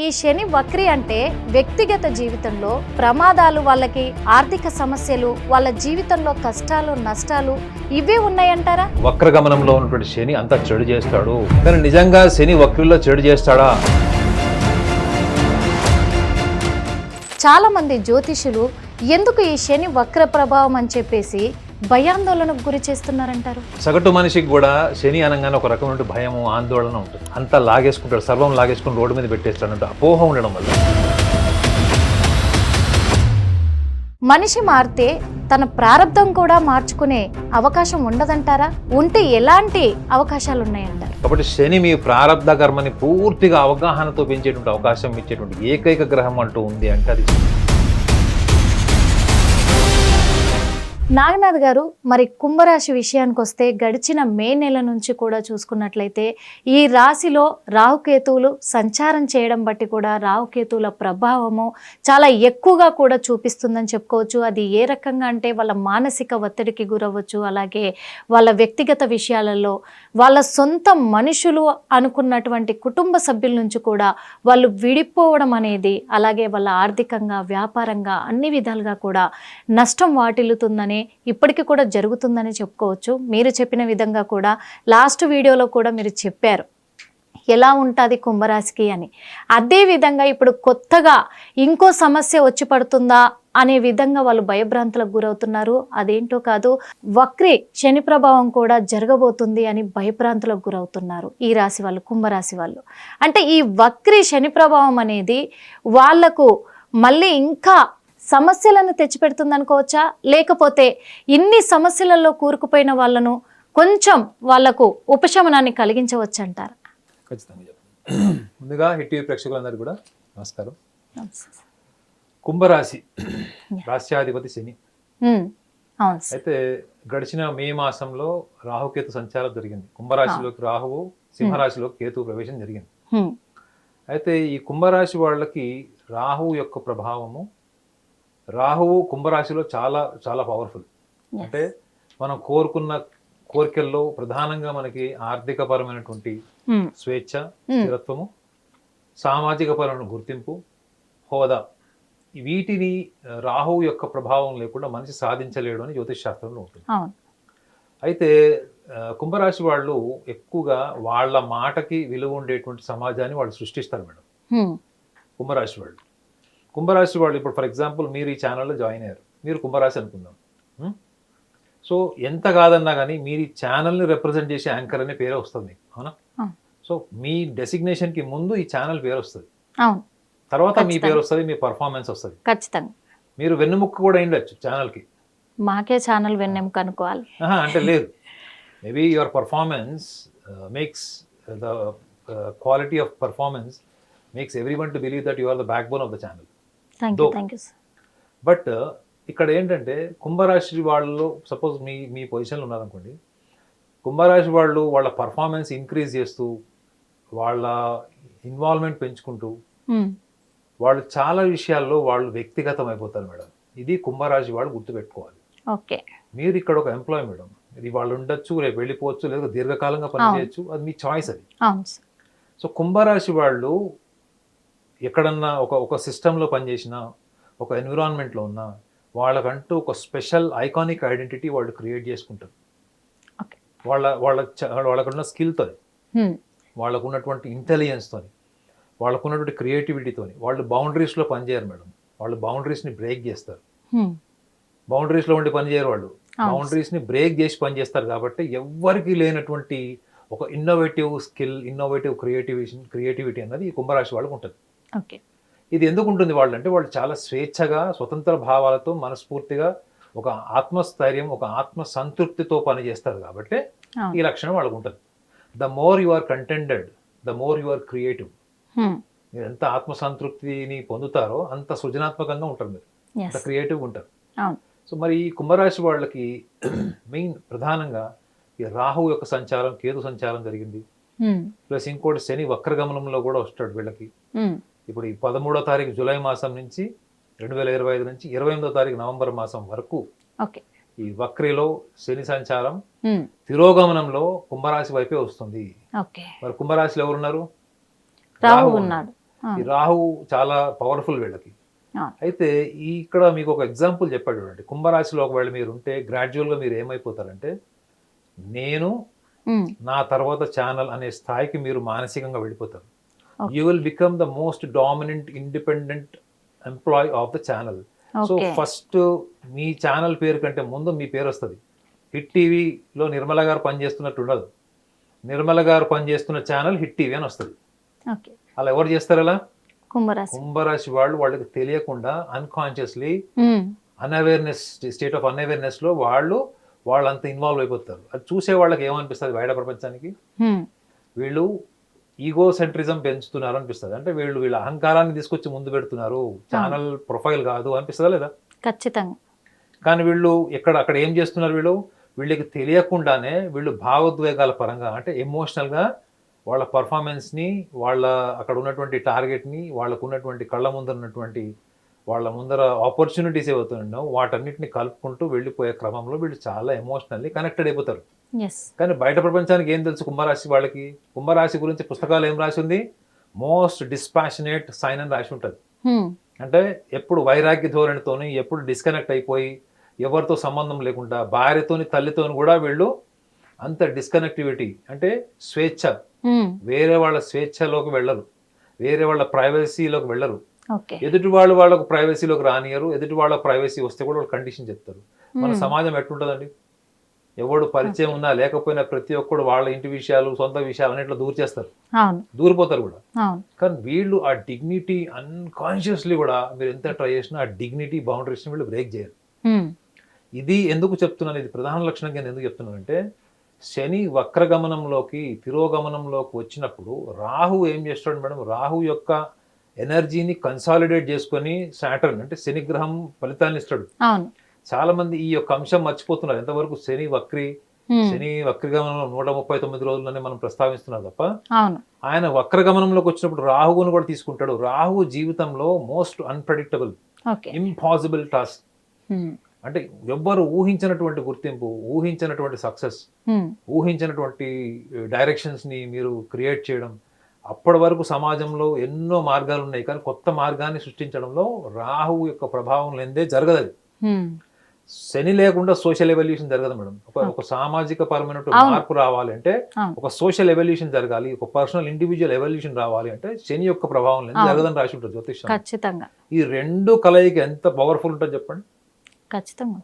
ఈ శని వక్రి అంటే వ్యక్తిగత జీవితంలో ప్రమాదాలు, వాళ్ళకి ఆర్థిక సమస్యలు, వాళ్ళ జీవితంలో కష్టాలు, నష్టాలు ఇవే ఉన్నాయంటారా? వక్రగమనంలో ఉన్నటువంటి శని అంతా చెడు చేస్తాడు, కానీ నిజంగా శని వక్రిలో చెడు చేస్తాడా? చాలా మంది జ్యోతిషులు ఎందుకు ఈ శని వక్ర ప్రభావం అని చెప్పేసి భయాందోళనకు గురి చేస్తున్నారంటారు. సగటు మనిషికి కూడా శని అనగానే ఒక రకమైన భయము, ఆందోళన ఉంటుంది. అంతా లాగేసుకుంటాడు, సర్వం లాగేసుకుని రోడ్డు మీద పెట్టేస్తాడంటే అపోహ ఉండడం వల్ల. మనిషి మారితే తన ప్రారంధం కూడా మార్చుకునే అవకాశం ఉండదంటారా? ఉంటే ఎలాంటి అవకాశాలు ఉన్నాయంటారు? కాబట్టి శని మీ ప్రారంధ కర్మని పూర్తిగా అవగాహనతో పెంచేటువంటి అవకాశం ఇచ్చేటువంటి ఏకైక గ్రహం అంటూ ఉంది అంటే అది. నాగనాథ్ గారు, మరి కుంభరాశి విషయానికి వస్తే గడిచిన మే నెల నుంచి కూడా చూసుకున్నట్లయితే ఈ రాశిలో రాహుకేతువులు సంచారం చేయడం బట్టి కూడా రాహుకేతువుల ప్రభావము చాలా ఎక్కువగా కూడా చూపిస్తుందని చెప్పుకోవచ్చు. అది ఏ రకంగా అంటే వాళ్ళ మానసిక ఒత్తిడికి గురవ్వచ్చు, అలాగే వాళ్ళ వ్యక్తిగత విషయాలలో వాళ్ళ సొంత మనుషులు అనుకున్నటువంటి కుటుంబ సభ్యుల నుంచి కూడా వాళ్ళు విడిపోవడం అనేది, అలాగే వాళ్ళ ఆర్థికంగా, వ్యాపారంగా అన్ని విధాలుగా కూడా నష్టం వాటిల్లుతుందని ఇప్పటికీ కూడా జరుగుతుందని చెప్పుకోవచ్చు. మీరు చెప్పిన విధంగా కూడా లాస్ట్ వీడియోలో కూడా మీరు చెప్పారు ఎలా ఉంటుంది కుంభరాశికి అని. అదే విధంగా ఇప్పుడు కొత్తగా ఇంకో సమస్య వచ్చి పడుతుందా అనే విధంగా వాళ్ళు భయభ్రాంతులకు గురవుతున్నారు. అదేంటో కాదు, వక్రి శని ప్రభావం కూడా జరగబోతుంది అని భయభ్రాంతులకు గురవుతున్నారు ఈ రాశి వాళ్ళు, కుంభరాశి వాళ్ళు. అంటే ఈ వక్రి శని ప్రభావం అనేది వాళ్లకు మళ్ళీ ఇంకా సమస్యలను తెచ్చిపెడుతుంది అనుకోవచ్చా, లేకపోతే ఇన్ని సమస్యలలో కూరుకుపోయిన వాళ్ళను కొంచెం వాళ్లకు ఉపశమనాన్ని కలిగించవచ్చు అంటారు? ఖచ్చితంగా చెప్పండి. ముందుగా హిట్ టీవీ ప్రేక్షకులందరికీ కూడా నమస్కారం. కుంభరాశి రాశ్యాధిపతి శని. అయితే గడిచిన మే మాసంలో రాహుకేతు సంచారం జరిగింది. కుంభరాశిలోకి రాహువు, సింహరాశిలోకి కేతు ప్రవేశం జరిగింది. అయితే ఈ కుంభరాశి వాళ్ళకి రాహువు యొక్క ప్రభావము, రాహువు కుంభరాశిలో చాలా చాలా పవర్ఫుల్. అంటే మనం కోరుకున్న కోరికల్లో ప్రధానంగా మనకి ఆర్థిక పరమైనటువంటి స్వేచ్ఛ, స్థిరత్వము, సామాజిక పరమైన గుర్తింపు, హోదా, వీటిని రాహువు యొక్క ప్రభావం లేకుండా మనిషి సాధించలేడు అని జ్యోతిష్ శాస్త్రంలో ఉంటుంది. అయితే కుంభరాశి వాళ్ళు ఎక్కువగా వాళ్ళ మాటకి విలువ ఉండేటువంటి సమాజాన్ని వాళ్ళు సృష్టిస్తారు మేడం. కుంభరాశి వాళ్ళు ఇప్పుడు ఫర్ ఎగ్జాంపుల్ మీరు ఈ ఛానల్లో జాయిన్ అయ్యారు, మీరు కుంభరాశి అనుకుందాం. సో ఎంత కాదన్నా కానీ మీరు ఈ ఛానల్ని రిప్రజెంట్ చేసే యాంకర్ అనే పేరే వస్తుంది మీకు, అవునా? సో మీ డెసిగ్నేషన్కి ముందు ఈ ఛానల్ పేరు వస్తుంది, తర్వాత మీ పేరు వస్తుంది, మీ పర్ఫార్మెన్స్ వస్తుంది. ఖచ్చితంగా మీరు వెన్నెముక్క కూడా ఉండొచ్చు ఛానల్కి. మాకే ఛానల్ వెన్నెముక అనుకోవాలి అంటే లేదు, maybe your performance makes the quality of performance makes everyone to believe that you are the backbone of the channel. Thank you sir. But ఇక్కడ ఏంటంటే కుంభరాశి వాళ్ళు సపోజ్ మీ పొజిషన్లో ఉన్నారనుకోండి, కుంభరాశి వాళ్ళు వాళ్ళ పర్ఫార్మెన్స్ ఇంక్రీజ్ చేస్తూ వాళ్ళ ఇన్వాల్వ్మెంట్ పెంచుకుంటూ వాళ్ళు చాలా విషయాల్లో వాళ్ళు వ్యక్తిగతం అయిపోతారు మేడం. ఇది కుంభరాశి వాళ్ళు గుర్తుపెట్టుకోవాలి. ఓకే, మీరు ఇక్కడ ఒక ఎంప్లాయ్ మేడం, ఇది వాళ్ళు ఉండొచ్చు, రేపు వెళ్ళిపోవచ్చు, లేదా దీర్ఘకాలంగా పనిచేయచ్చు, అది మీ చాయిస్. అది సో కుంభరాశి వాళ్ళు ఎక్కడన్నా ఒక సిస్టంలో పనిచేసినా, ఒక ఎన్విరాన్మెంట్లో ఉన్నా, వాళ్ళకంటూ ఒక స్పెషల్ ఐకానిక్ ఐడెంటిటీ వాళ్ళు క్రియేట్ చేసుకుంటారు. వాళ్ళకున్న స్కిల్తో, వాళ్ళకు ఉన్నటువంటి ఇంటెలిజెన్స్తో, వాళ్ళకు ఉన్నటువంటి క్రియేటివిటీతో వాళ్ళు బౌండరీస్లో పనిచేయరు మేడం. వాళ్ళు బౌండరీస్ని బ్రేక్ చేస్తారు. బౌండరీస్లో ఉండి పనిచేయరు వాళ్ళు, బౌండరీస్ని బ్రేక్ చేసి పనిచేస్తారు. కాబట్టి ఎవ్వరికి లేనటువంటి ఒక ఇన్నోవేటివ్ స్కిల్, ఇన్నోవేటివ్ క్రియేటివిటీ అన్నది ఈ కుంభరాశి వాళ్ళకు ఉంటుంది. ఇది ఎందుకు ఉంటుంది వాళ్ళు అంటే, వాళ్ళు చాలా స్వేచ్ఛగా, స్వతంత్ర భావాలతో, మనస్ఫూర్తిగా, ఒక ఆత్మస్థైర్యం, ఒక ఆత్మ సంతృప్తితో పనిచేస్తారు. కాబట్టి ఈ లక్షణం వాళ్ళకు ఉంటుంది. The more you are contented, the more you are creative. మీరు ఎంత ఆత్మసంతృప్తిని పొందుతారో అంత సృజనాత్మకంగా ఉంటారు, మీరు అంత క్రియేటివ్గా ఉంటారు. సో మరి ఈ కుంభరాశి వాళ్ళకి మెయిన్ ప్రధానంగా ఈ రాహువు యొక్క సంచారం, కేతు సంచారం జరిగింది. ప్లస్ ఇంకోటి శని వక్రగమనంలో కూడా వస్తాడు వీళ్ళకి. ఇప్పుడు ఈ 13వ తారీఖు జూలై మాసం నుంచి 2025 నుంచి 28వ తారీఖు నవంబర్ మాసం వరకు ఈ వక్రిలో శని సంచారం తిరోగమనంలో కుంభరాశి వైపే వస్తుంది. మరి కుంభరాశిలో ఎవరున్నారు? రాహు ఉన్నాడు. ఈ రాహు చాలా పవర్ఫుల్ వీళ్ళకి. అయితే ఇక్కడ మీకు ఒక ఎగ్జాంపుల్ చెప్పాడు చూడండి, కుంభరాశిలో ఒకవేళ మీరు ఉంటే గ్రాడ్యువల్గా మీరు ఏమైపోతారంటే నేను నా తర్వాత ఛానల్ అనే స్థాయికి మీరు మానసికంగా వెళ్ళిపోతారు. You will become the most dominant independent employ of the channel. So first మీ ఛానల్ పేరు కంటే ముందు మీ పేరు వస్తుంది. హిట్ టీవీలో నిర్మల గారు పనిచేస్తున్నట్టు ఉండదు, నిర్మల గారు పనిచేస్తున్న ఛానల్ హిట్ టీవీ అని వస్తుంది. అలా ఎవరు చేస్తారు? అలా కుంభరాశి వాళ్ళు, వాళ్ళకి తెలియకుండా unconsciously unawareness, state of unawareness లో వాళ్ళంతా ఇన్వాల్వ్ అయిపోతారు. అది చూసే వాళ్ళకి ఏమనిపిస్తుంది బయట ప్రపంచానికి, వీళ్ళు ఈగో సెంట్రిజం పెంచుతున్నారు అనిపిస్తుంది. అంటే వీళ్ళ అహంకారాన్ని తీసుకొచ్చి ముందు పెడుతున్నారు, ఛానల్ ప్రొఫైల్ కాదు అనిపిస్తుందా లేదా? ఖచ్చితంగా. కానీ వీళ్ళు అక్కడ ఏం చేస్తున్నారు, వీళ్ళకి తెలియకుండానే వీళ్ళు భావోద్వేగాల పరంగా, అంటే ఎమోషనల్గా వాళ్ళ పర్ఫార్మెన్స్ని, వాళ్ళ అక్కడ ఉన్నటువంటి టార్గెట్ని, వాళ్ళకు ఉన్నటువంటి కళ్ళ ముందర ఉన్నటువంటి వాళ్ళ ముందర ఆపర్చునిటీస్ ఏవవుతున్నాయో వాటన్నిటిని కలుపుకుంటూ వెళ్ళిపోయే క్రమంలో వీళ్ళు చాలా ఎమోషనల్లీ కనెక్టెడ్ అయిపోతారు. కానీ బయట ప్రపంచానికి ఏం తెలుసు కుంభరాశి వాళ్ళకి? కుంభరాశి గురించి పుస్తకాలు ఏం రాసి ఉంది? మోస్ట్ డిస్పాషనేట్ సైన్ అని రాసి ఉంటుంది. అంటే ఎప్పుడు వైరాగ్య ధోరణితోని, ఎప్పుడు డిస్కనెక్ట్ అయిపోయి ఎవరితో సంబంధం లేకుండా, భార్యతోని తల్లితోని కూడా వీళ్ళు అంత డిస్కనెక్టివిటీ, అంటే స్వేచ్ఛ, వేరే వాళ్ళ స్వేచ్ఛలోకి వెళ్ళరు, వేరే వాళ్ళ ప్రైవసీలోకి వెళ్ళరు, ఎదుటి వాళ్ళకు ప్రైవసీలోకి రానియరు, ఎదుటి వాళ్ళ ప్రైవసీ వస్తే కూడా వాళ్ళు కండిషన్ చెప్తారు. మన సమాజం ఎట్లుంటుందండి, ఎవడు పరిచయం ఉన్నా లేకపోయినా ప్రతి ఒక్కడు వాళ్ళ ఇంటి విషయాలు, సొంత విషయాలు అన్నిట్లో దూరిచేస్తారు, దూరిపోతారు కూడా. కానీ వీళ్ళు ఆ డిగ్నిటీ అన్కాన్షియస్లీ కూడా మీరు ఎంత ట్రై చేసినా ఆ డిగ్నిటీ బౌండరీస్ వీళ్ళు బ్రేక్ చేయరు. ఇది ఎందుకు చెప్తున్నాను, ఇది ప్రధాన లక్షణం కింద ఎందుకు చెప్తున్నానంటే, శని వక్రగమనంలోకి తిరోగమనంలోకి వచ్చినప్పుడు రాహు ఏం చేస్తాడు మేడం, రాహు యొక్క ఎనర్జీని కన్సాలిడేట్ చేసుకొని సాటర్న్ అంటే శని గ్రహం ఫలితాన్ని ఇస్తాడు. చాలా మంది ఈ యొక్క అంశం మర్చిపోతున్నారు. ఎంతవరకు శని వక్రగమనంలో 139 రోజుల్లోనే మనం ప్రస్తావిస్తున్నాం తప్ప, ఆయన వక్రగమనంలోకి వచ్చినప్పుడు రాహువును కూడా తీసుకుంటాడు. రాహు జీవితంలో మోస్ట్ అన్ప్రెడిక్టబుల్, ఇంపాసిబుల్ టాస్క్. అంటే ఎవ్వరు ఊహించినటువంటి గుర్తింపు, ఊహించినటువంటి సక్సెస్, ఊహించినటువంటి డైరెక్షన్స్ ని మీరు క్రియేట్ చేయడం. అప్పటి వరకు సమాజంలో ఎన్నో మార్గాలు ఉన్నాయి, కానీ కొత్త మార్గాన్ని సృష్టించడంలో రాహువు యొక్క ప్రభావం లేదే జరగదు. అది శని లేకుండా సోషల్ ఎవల్యూషన్ జరగదు మేడం. ఒక సామాజిక పరమైన మార్పు రావాలి అంటే, ఒక సోషల్ ఎవల్యూషన్ జరగాలి, ఒక పర్సనల్ ఇండివిజువల్ ఎవల్యూషన్ రావాలి అంటే శని యొక్క ప్రభావం లేదు జరగదని రాసి ఉంటుంది జ్యోతిష్యం. ఖచ్చితంగా ఈ రెండు కలయిక ఎంత పవర్ఫుల్ ఉంటుంది చెప్పండి. ఖచ్చితంగా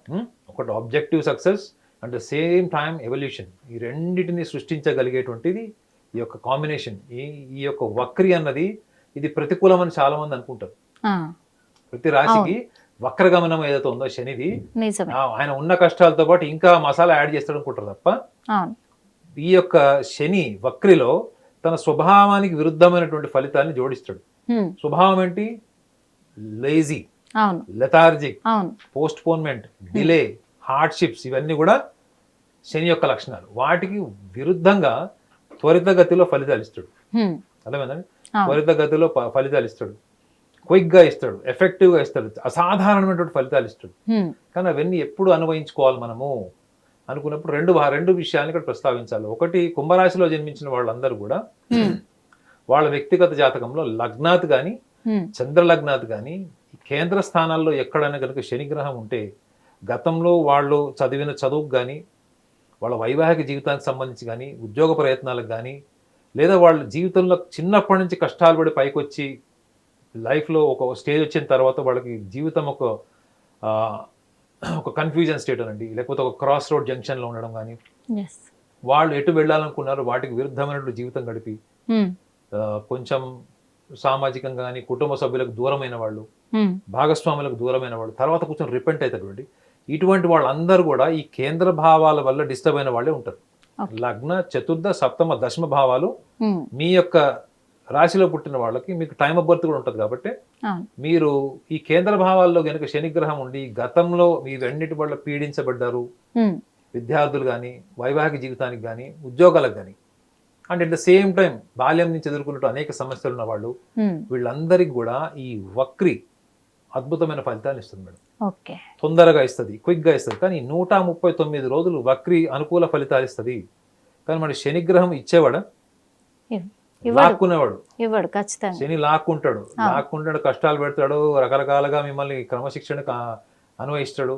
ఒకటి objective success and same time evolution, ఈ రెండింటిని సృష్టించగలిగేటువంటిది ఈ యొక్క కాంబినేషన్. ఈ యొక్క వక్రి అన్నది ఇది ప్రతికూలం అని చాలా మంది అనుకుంటారు. ప్రతి రాశికి వక్రగమనం ఏదైతే ఉందో శనిది, ఆయన ఉన్న కష్టాలతో పాటు ఇంకా మసాలా యాడ్ చేస్తాడు అనుకుంటారు తప్ప, ఈ యొక్క శని వక్రిలో తన స్వభావానికి విరుద్ధమైనటువంటి ఫలితాన్ని జోడిస్తాడు. స్వభావం ఏంటి? Lazy, lethargic, postponement, delay, hardships, ఇవన్నీ కూడా శని యొక్క లక్షణాలు. వాటికి విరుద్ధంగా త్వరితగతిలో ఫలితాలు ఇస్తాడు. అర్థమైందండి? త్వరితగతిలో ఫలితాలు ఇస్తాడు, క్విక్ గా ఇస్తాడు, ఎఫెక్టివ్ గా ఇస్తాడు, అసాధారణమైనటువంటి ఫలితాలు ఇస్తాడు. కానీ అవన్నీ ఎప్పుడు అనుభవించుకోవాలి మనము అనుకున్నప్పుడు రెండు విషయాన్ని ఇక్కడ ప్రస్తావించాలి. ఒకటి, కుంభరాశిలో జన్మించిన వాళ్ళందరూ కూడా వాళ్ళ వ్యక్తిగత జాతకంలో లగ్నాత్ కానీ చంద్ర లగ్నాత్ కానీ కేంద్ర స్థానాల్లో ఎక్కడైనా కనుక శనిగ్రహం ఉంటే, గతంలో వాళ్ళు చదివిన చదువుకు కానీ, వాళ్ళ వైవాహిక జీవితానికి సంబంధించి కానీ, ఉద్యోగ ప్రయత్నాలకు కానీ, లేదా వాళ్ళ జీవితంలో చిన్నప్పటి నుంచి కష్టాలు పడి పైకి వచ్చి లైఫ్లో ఒక స్టేజ్ వచ్చిన తర్వాత వాళ్ళకి జీవితం ఒక కన్ఫ్యూజన్ స్టేట్ అనండి, లేకపోతే ఒక క్రాస్ రోడ్ జంక్షన్లో ఉండడం కానీ, వాళ్ళు ఎటు వెళ్ళాలనుకున్నారు వాటికి విరుద్ధమైనటువంటి జీవితం గడిపి కొంచెం సామాజికంగా కానీ కుటుంబ సభ్యులకు దూరమైన వాళ్ళు, భాగస్వాములకు దూరమైన వాళ్ళు, తర్వాత కొంచెం రిపెంట్ అవుతారు. ఇటువంటి వాళ్ళందరూ కూడా ఈ కేంద్ర భావాల వల్ల డిస్టర్బ్ అయిన వాళ్ళే ఉంటారు. లగ్న, చతుర్థ, సప్తమ, దశమ భావాలు మీ యొక్క రాశిలో పుట్టిన వాళ్ళకి మీకు టైమ్ ఆఫ్ బర్త్ కూడా ఉంటుంది. కాబట్టి మీరు ఈ కేంద్ర భావాల్లో కనుక శనిగ్రహం ఉండి గతంలో మీవన్నిటి వల్ల పీడించబడ్డారు, విద్యార్థులు కానీ, వైవాహిక జీవితానికి కానీ, ఉద్యోగాలకు కానీ, and at the same time బాల్యం నుంచి ఎదుర్కొన్నట్టు అనేక సమస్యలు ఉన్న వాళ్ళు, వీళ్ళందరికీ కూడా ఈ వక్రి అద్భుతమైన ఫలితాన్ని ఇస్తుంది మేడం. తొందరగా ఇస్తుంది, క్విక్ గా ఇస్తుంది. కానీ 139 రోజులు వక్రి అనుకూల ఫలితాలు ఇస్తుంది. కానీ మన శనిగ్రహం ఇచ్చేవాడా? లాక్కునేవాడు. ఇవ్వడు ఖచ్చితంగా. శని లాక్కుంటాడు, కష్టాలు పెడతాడు, రకరకాలుగా మిమ్మల్ని క్రమశిక్షణకు అన్వయిస్తాడు.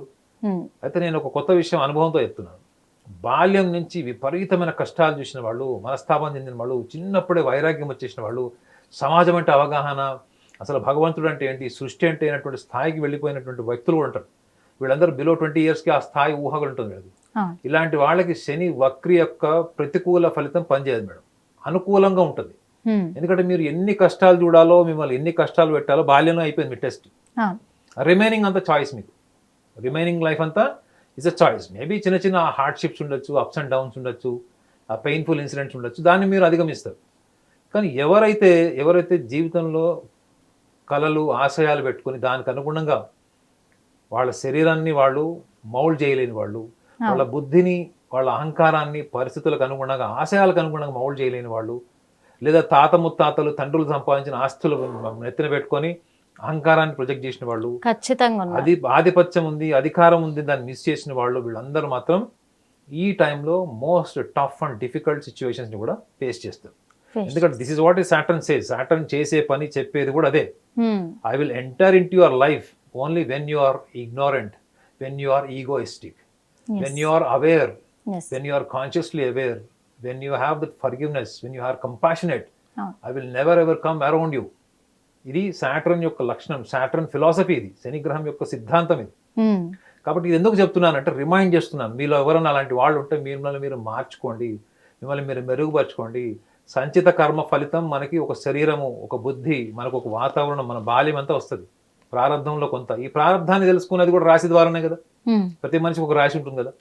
అయితే నేను ఒక కొత్త విషయం అనుభవంతో చెప్తున్నాను. బాల్యం నుంచి విపరీతమైన కష్టాలు చూసిన వాళ్ళు, మనస్తాపం చెందిన వాళ్ళు, చిన్నప్పుడే వైరాగ్యం వచ్చేసిన వాళ్ళు, సమాజం అంటే అవగాహన, అసలు భగవంతుడు అంటే ఏంటి, సృష్టి అంటే అయినటువంటి స్థాయికి వెళ్ళిపోయినటువంటి వ్యక్తులు కూడా ఉంటారు. వీళ్ళందరూ బిలో 20 yearsకి ఆ స్థాయి ఊహగా ఉంటుంది మేడం. ఇలాంటి వాళ్ళకి శని వక్రి యొక్క ప్రతికూల ఫలితం పనిచేయదు మేడం, అనుకూలంగా ఉంటుంది. ఎందుకంటే మీరు ఎన్ని కష్టాలు చూడాలో, మిమ్మల్ని ఎన్ని కష్టాలు పెట్టాలో బాల్యంలో అయిపోయింది మీ టెస్ట్. రిమైనింగ్ అంతా చాయిస్. మీకు రిమైనింగ్ లైఫ్ అంతా ఇస్ అ చాయిస్. మేబీ చిన్న చిన్న హార్డ్షిప్స్ ఉండొచ్చు, అప్స్ అండ్ డౌన్స్ ఉండొచ్చు, ఆ పెయిన్ఫుల్ ఇన్సిడెంట్స్ ఉండొచ్చు, దాన్ని మీరు అధిగమిస్తారు. కానీ ఎవరైతే జీవితంలో కలలు ఆశయాలు పెట్టుకుని దానికి అనుగుణంగా వాళ్ళ శరీరాన్ని వాళ్ళు మౌల్డ్ చేయలేని వాళ్ళు, వాళ్ళ బుద్ధిని, వాళ్ళ అహంకారాన్ని పరిస్థితులకు అనుగుణంగా, ఆశయాలకు అనుగుణంగా మౌల్డ్ చేయలేని వాళ్ళు, లేదా తాత ముత్తాతలు తండ్రులు సంపాదించిన ఆస్తులు నెత్తిన పెట్టుకొని అహంకారాన్ని ప్రొజెక్ట్ చేసిన వాళ్ళు, ఖచ్చితంగా అది ఆధిపత్యం ఉంది, అధికారం ఉంది, దాన్ని మిస్ చేసిన వాళ్ళు, వీళ్ళందరూ మాత్రం ఈ టైంలో most tough and difficult situations ని కూడా ఫేస్ చేస్తారు. ఎందుకంటే this is what Saturn says. Saturn చేసే పని చెప్పేది కూడా అదే. I will enter into your life only when you are ignorant, when you are egoistic, when you are aware, when you are consciously aware, when you have that forgiveness, when you are compassionate, I will never ever come around you. ఇది Saturn యొక్క లక్షణం, Saturn philosophy, ఇది శని గ్రహం యొక్క సిద్ధాంతం ఇది. కాబట్టి ఇది ఎందుకు చెప్తున్నానంటే రిమైండ్ చేస్తున్నాను, మీలో ఎవరైనా అలాంటి వాళ్ళు ఉంటే మిమ్మల్ని మీరు మార్చుకోండి, మిమ్మల్ని మీరు మెరుగుపరచుకోండి. సంచిత కర్మ ఫలితం మనకి ఒక శరీరము, ఒక బుద్ధి, మనకు ఒక వాతావరణం, మన బాల్యం అంతా వస్తుంది ప్రారంధంలో కొంత. ఈ ప్రారంధాన్ని తెలుసుకున్నది కూడా రాశి ద్వారానే కదా. ప్రతి మనిషికి ఒక రాశి ఉంటుంది కదా.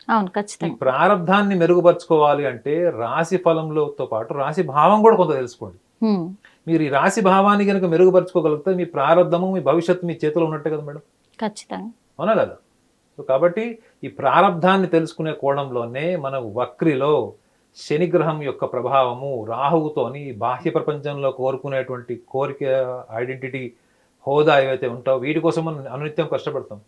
ఈ ప్రారంధాన్ని మెరుగుపరచుకోవాలి అంటే రాశి ఫలంలోతో పాటు రాశి భావం కూడా కొంత తెలుసుకోండి. మీరు ఈ రాశి భావాన్ని కనుక మెరుగుపరచుకోగలిగితే మీ ప్రారంధము, మీ భవిష్యత్తు మీ చేతిలో ఉన్నట్టే కదా మేడం. ఖచ్చితంగా అవునా కదా. సో కాబట్టి ఈ ప్రారంధాన్ని తెలుసుకునే కోణంలోనే మన వక్రిలో శనిగ్రహం యొక్క ప్రభావము, రాహువుతోని బాహ్య ప్రపంచంలో కోరుకునేటువంటి కోరిక, ఐడెంటిటీ, హోదా ఏవైతే ఉంటావో వీటి కోసం మనం అనునిత్యం కష్టపడతాం.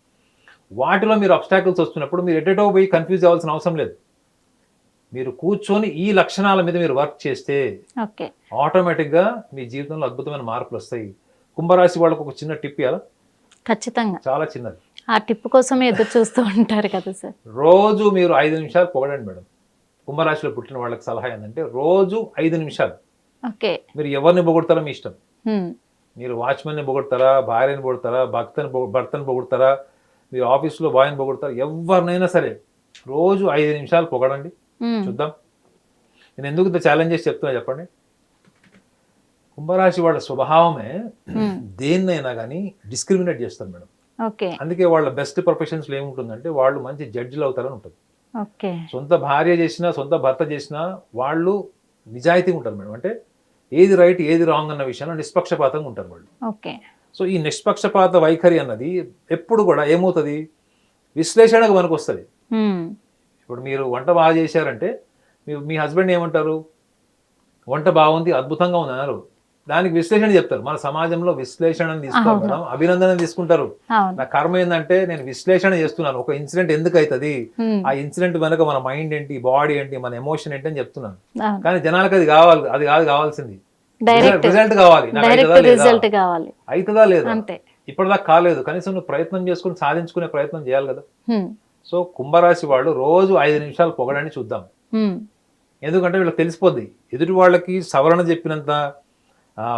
వాటిలో మీరు అబ్స్టాకిల్స్ వస్తున్నప్పుడు మీరు ఎటెటో పోయి కన్ఫ్యూజ్ అవ్వాల్సిన అవసరం లేదు. మీరు కూర్చొని ఈ లక్షణాల మీద మీరు వర్క్ చేస్తే ఆటోమేటిక్గా మీ జీవితంలో అద్భుతమైన మార్పులు వస్తాయి. కుంభరాశి వాళ్ళకు ఒక చిన్న టిప్ ఇవ్వాలా? ఖచ్చితంగా, చాలా చిన్నది. ఆ టిప్ కోసమే ఎదురు చూస్తూ ఉంటారు కదా సార్. రోజు మీరు 5 నిమిషాలు పొగడండి మేడం. కుంభరాశిలో పుట్టిన వాళ్ళకి సలహా ఏంటంటే రోజు 5 నిమిషాలు. మీరు ఎవరిని పొగుడతారో మీ ఇష్టం. మీరు వాచ్మెన్ని పొగుడతారా, భార్యని పొగుడతారా, భర్తను పొగుడతారా, మీరు ఆఫీస్లో బాయ్ని పొగుడతారా, ఎవరినైనా సరే రోజు 5 నిమిషాలు పొగడండి, చూద్దాం. నేను ఎందుకు ఇంత ఛాలెంజ్ చేసి చెప్తున్నా చెప్పండి. కుంభరాశి వాళ్ళ స్వభావమే దేన్నైనా కానీ డిస్క్రిమినేట్ చేస్తారు మేడం. అందుకే వాళ్ళ బెస్ట్ ప్రొఫెషన్స్లో ఏముంటుందంటే వాళ్ళు మంచి జడ్జిలు అవుతారని ఉంటుంది. సొంత భార్య చేసినా, సొంత భర్త చేసినా వాళ్ళు నిజాయితీగా ఉంటారు మేడం. అంటే ఏది రైట్, ఏది రాంగ్ అన్న విషయంలో నిష్పక్షపాతంగా ఉంటారు వాళ్ళు. సో ఈ నిష్పక్షపాత వైఖరి అన్నది ఎప్పుడు కూడా ఏమవుతుంది, విశ్లేషణకు మనకు వస్తుంది. ఇప్పుడు మీరు వంట బాగా చేశారంటే మీ హస్బెండ్ ఏమంటారు, వంట బాగుంది, అద్భుతంగా ఉంది అన్నారు. దానికి విశ్లేషణ చెప్తారు. మన సమాజంలో విశ్లేషణ తీసుకోవాలి మేడం, అభినందన తీసుకుంటారు. నా కర్మ ఏంటంటే నేను విశ్లేషణ చేస్తున్నాను, ఒక ఇన్సిడెంట్ ఎందుకు అవుతుంది, ఆ ఇన్సిడెంట్ వెనక మన మైండ్ ఏంటి, బాడీ ఏంటి, మన ఎమోషన్ ఏంటి అని చెప్తున్నాను. కానీ జనాలకు అది కావాలి, అది కాదు కావాల్సింది, రిజల్ట్ కావాలి. అవుతుందా లేదా, ఇప్పటిదాకా కాలేదు, కనీసం నువ్వు ప్రయత్నం చేసుకుని సాధించుకునే ప్రయత్నం చేయాలి కదా. సో కుంభరాశి వాళ్ళు రోజు 5 నిమిషాలు పొగడని చూద్దాం. ఎందుకంటే వీళ్ళకి తెలిసిపోద్ది, ఎదుటి వాళ్ళకి సవరణ చెప్పినంత,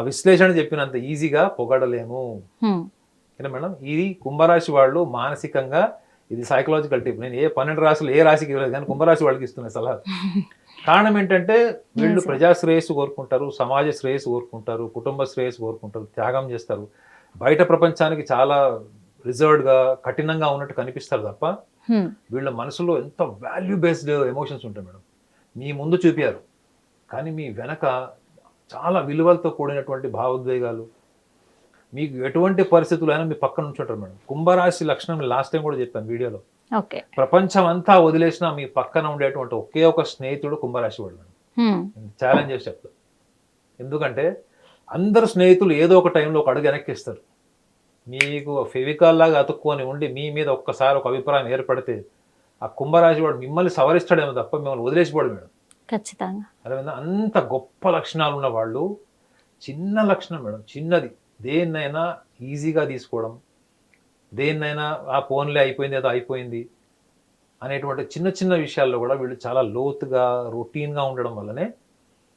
విశ్లేషణ చెప్పినంత ఈజీగా పొగడలేము. మేడం ఇది కుంభరాశి వాళ్ళు మానసికంగా, ఇది సైకలాజికల్ టిప్. నేను 12 రాశులు ఏ రాశికి ఇవ్వలేదు, కానీ కుంభరాశి వాళ్ళకి ఇస్తున్నా సలహా. కారణం ఏంటంటే వీళ్ళు ప్రజా శ్రేయస్సు కోరుకుంటారు, సమాజ శ్రేయస్సు కోరుకుంటారు, కుటుంబ శ్రేయస్సు కోరుకుంటారు, త్యాగం చేస్తారు. బయట ప్రపంచానికి చాలా రిజర్వ్డ్గా, కఠినంగా ఉన్నట్టు కనిపిస్తారు తప్ప వీళ్ళ మనసులో ఎంత వాల్యూ బేస్డ్ ఎమోషన్స్ ఉంటాయి మేడం. మీ ముందు చూపారు కానీ మీ వెనక చాలా విలువలతో కూడినటువంటి భావోద్వేగాలు, మీకు ఎటువంటి పరిస్థితులు అయినా మీ పక్కన ఉంచుంటారు మేడం. కుంభరాశి లక్షణం లాస్ట్ టైం కూడా చెప్పాను వీడియోలో. ప్రపంచం అంతా వదిలేసినా మీ పక్కన ఉండేటువంటి ఒకే ఒక స్నేహితుడు కుంభరాశి వాడు. ఛాలెంజ్ చేసి చెప్తాను. ఎందుకంటే అందరు స్నేహితులు ఏదో ఒక టైంలో ఒక అడుగు వెనక్కిస్తారు. మీకు ఫెవికాల్ లాగా అతుక్కొని ఉండి మీ మీద ఒక్కసారి ఒక అభిప్రాయం ఏర్పడితే ఆ కుంభరాశి వాడు మిమ్మల్ని సవరిస్తాడేమో తప్ప మిమ్మల్ని వదిలేసిపోడు మేడం. ఖచ్చితంగా. అదేవిధంగా అంత గొప్ప లక్షణాలు ఉన్న వాళ్ళు చిన్న లక్షణం మేడం, చిన్నది. దేన్నైనా ఈజీగా తీసుకోవడం, దేన్నైనా ఆ ఫోన్లే అయిపోయింది ఏదో అయిపోయింది అనేటువంటి చిన్న చిన్న విషయాల్లో కూడా వీళ్ళు చాలా లోతుగా రొటీన్గా ఉండడం వల్లనే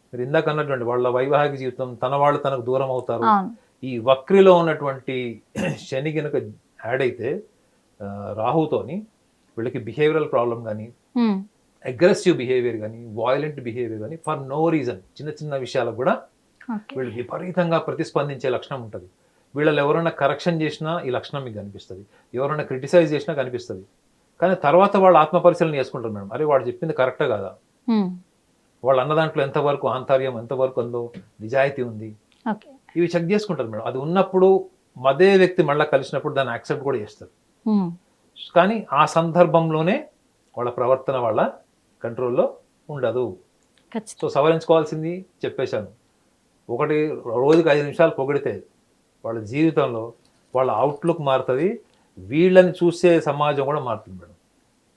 మీరు ఇందాక అన్నటువంటి వాళ్ళ వైవాహిక జీవితం తన వాళ్ళు తనకు దూరం అవుతారు. ఈ వక్రిలో ఉన్నటువంటి శని కనుక యాడ్ అయితే రాహుతోని వీళ్ళకి బిహేవియరల్ ప్రాబ్లం కానీ, అగ్రెసివ్ బిహేవియర్ కానీ, వాయిలెంట్ బిహేవియర్ కానీ, ఫర్ నో రీజన్ చిన్న చిన్న విషయాలకు కూడా వీళ్ళు విపరీతంగా ప్రతిస్పందించే లక్షణం ఉంటుంది. వీళ్ళలో ఎవరైనా కరెక్షన్ చేసినా ఈ లక్షణం మీకు కనిపిస్తుంది, ఎవరైనా క్రిటిసైజ్ చేసినా కనిపిస్తుంది. కానీ తర్వాత వాళ్ళు ఆత్మ పరిశీలన చేసుకుంటారు మేడం, అరే వాడు చెప్పింది కరెక్టే కదా, వాళ్ళు అన్న దాంట్లో ఎంతవరకు ఆంతర్యం, ఎంతవరకు అందో నిజాయితీ ఉంది, ఇవి చెక్ చేసుకుంటారు మేడం. అది ఉన్నప్పుడు అదే వ్యక్తి మళ్ళీ కలిసినప్పుడు దాన్ని యాక్సెప్ట్ కూడా చేస్తారు. కానీ ఆ సందర్భంలోనే వాళ్ళ ప్రవర్తన వాళ్ళ కంట్రోల్లో ఉండదు. సో సవరించుకోవాల్సింది చెప్పేశాను. ఒకటి రోజుకి 5 నిమిషాలు పొగిడితే వాళ్ళ జీవితంలో వాళ్ళ అవుట్లుక్ మారుతుంది, వీళ్ళని చూసే సమాజం కూడా మారుతుంది మేడం.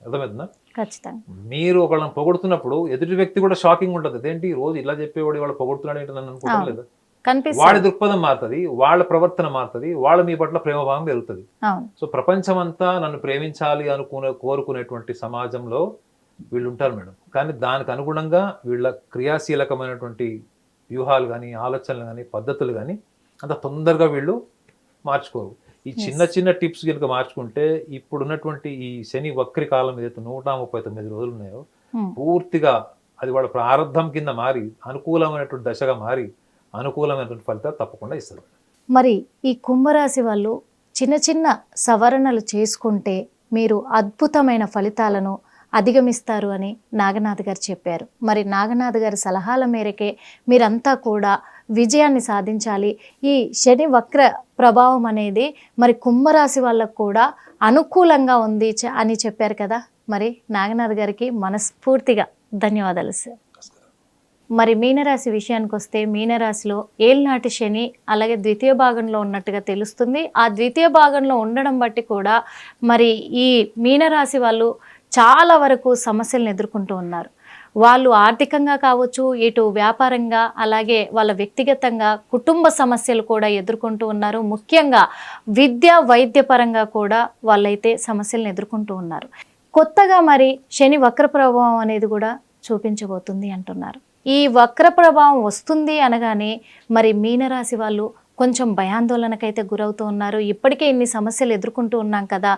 అర్థమవుతుందా? ఖచ్చితంగా. మీరు ఒకళ్ళని పొగుడుతున్నప్పుడు ఎదుటి వ్యక్తి కూడా షాకింగ్ ఉంటుంది, అదేంటి రోజు ఇలా చెప్పేవాడు వాళ్ళు పొగుడుతున్నాడు ఏంటి నన్ను అనుకోవడం లేదా. వాడి దృక్పథం మారుతుంది, వాళ్ళ ప్రవర్తన మారుతుంది, వాళ్ళ మీ పట్ల ప్రేమభావం పెరుగుతుంది. సో ప్రపంచం అంతా నన్ను ప్రేమించాలి కోరుకునేటువంటి సమాజంలో వీళ్ళు ఉంటారు మేడం. కానీ దానికి అనుగుణంగా వీళ్ళ క్రియాశీలకమైనటువంటి వ్యూహాలు కానీ, ఆలోచనలు కానీ, పద్ధతులు కానీ అంత తొందరగా వీళ్ళు మార్చుకోరు. ఈ చిన్న చిన్న టిప్స్ కనుక మార్చుకుంటే ఇప్పుడున్నటువంటి ఈ శని వక్రి కాలం ఏదైతే 139 రోజులు ఉన్నాయో పూర్తిగా అది వాళ్ళ ప్రారంధం కింద మారి అనుకూలమైనటువంటి దశగా మారి అనుకూలమైనటువంటి ఫలితాలు తప్పకుండా ఇస్తారు. మరి ఈ కుంభరాశి వాళ్ళు చిన్న చిన్న సవరణలు చేసుకుంటే మీరు అద్భుతమైన ఫలితాలను అధిగమిస్తారు అని నాగనాథ్ గారు చెప్పారు. మరి నాగనాథ్ గారి సలహాల మేరకే మీరంతా కూడా విజయాన్ని సాధించాలి. ఈ శని వక్ర ప్రభావం అనేది మరి కుంభరాశి వాళ్ళకు కూడా అనుకూలంగా ఉంది అని చెప్పారు కదా. మరి నాగనాథ్ గారికి మనస్ఫూర్తిగా ధన్యవాదాలు సార్. మరి మీనరాశి విషయానికి వస్తే మీనరాశిలో ఏళ్ళనాటి శని అలాగే ద్వితీయ భాగంలో ఉన్నట్టుగా తెలుస్తుంది. ఆ ద్వితీయ భాగంలో ఉండడం బట్టి కూడా మరి ఈ మీనరాశి వాళ్ళు చాలా వరకు సమస్యలను ఎదుర్కొంటూ ఉన్నారు. వాళ్ళు ఆర్థికంగా కావచ్చు, ఇటు వ్యాపారంగా, అలాగే వాళ్ళ వ్యక్తిగతంగా కుటుంబ సమస్యలు కూడా ఎదుర్కొంటూ ఉన్నారు. ముఖ్యంగా విద్య వైద్యపరంగా కూడా వాళ్ళైతే సమస్యలను ఎదుర్కొంటూ ఉన్నారు. కొత్తగా మరి శని వక్ర ప్రభావం అనేది కూడా చూపించబోతుంది అంటున్నారు. ఈ వక్ర ప్రభావం వస్తుంది అనగానే మరి మీనరాశి వాళ్ళు కొంచెం భయాందోళనకైతే గురవుతూ ఉన్నారు. ఇప్పటికే ఇన్ని సమస్యలు ఎదుర్కొంటూ ఉన్నాం కదా,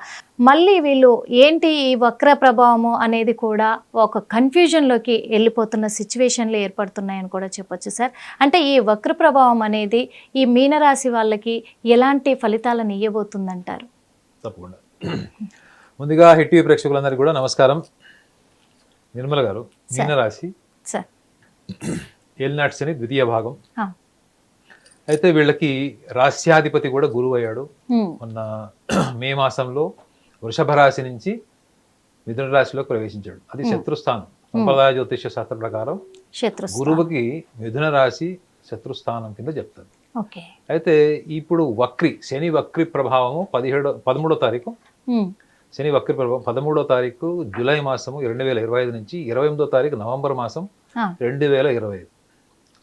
మళ్ళీ వీళ్ళు ఏంటి ఈ వక్ర ప్రభావము అనేది కూడా ఒక కన్ఫ్యూజన్లోకి వెళ్ళిపోతున్న సిచ్యువేషన్లు ఏర్పడుతున్నాయని కూడా చెప్పొచ్చు సార్. అంటే ఈ వక్ర ప్రభావం అనేది ఈ మీనరాశి వాళ్ళకి ఎలాంటి ఫలితాలను ఇవ్వబోతుందంటారు? తప్పకుండా. ముందుగా హిట్ టీవీ ప్రేక్షకులందరికీ కూడా నమస్కారం. నిర్మల గారు, మీనరాశి సార్ ఏలినాటి శని ద్వితీయ భాగం. అయితే వీళ్ళకి రాస్యాధిపతి కూడా గురువు అయ్యాడు. మొన్న మే మాసంలో వృషభ రాశి నుంచి మిథున రాశిలోకి ప్రవేశించాడు. అది శత్రుస్థానం. సంప్రదాయ జ్యోతిష శాస్త్ర ప్రకారం గురువుకి మిథున రాశి శత్రుస్థానం కింద చెప్తారు. అయితే ఇప్పుడు శని వక్రి ప్రభావము 13వ తారీఖు శని వక్రి ప్రభావం 13వ తారీఖు జూలై మాసము 2025 నుంచి 28వ తారీఖు నవంబర్ మాసం 2025.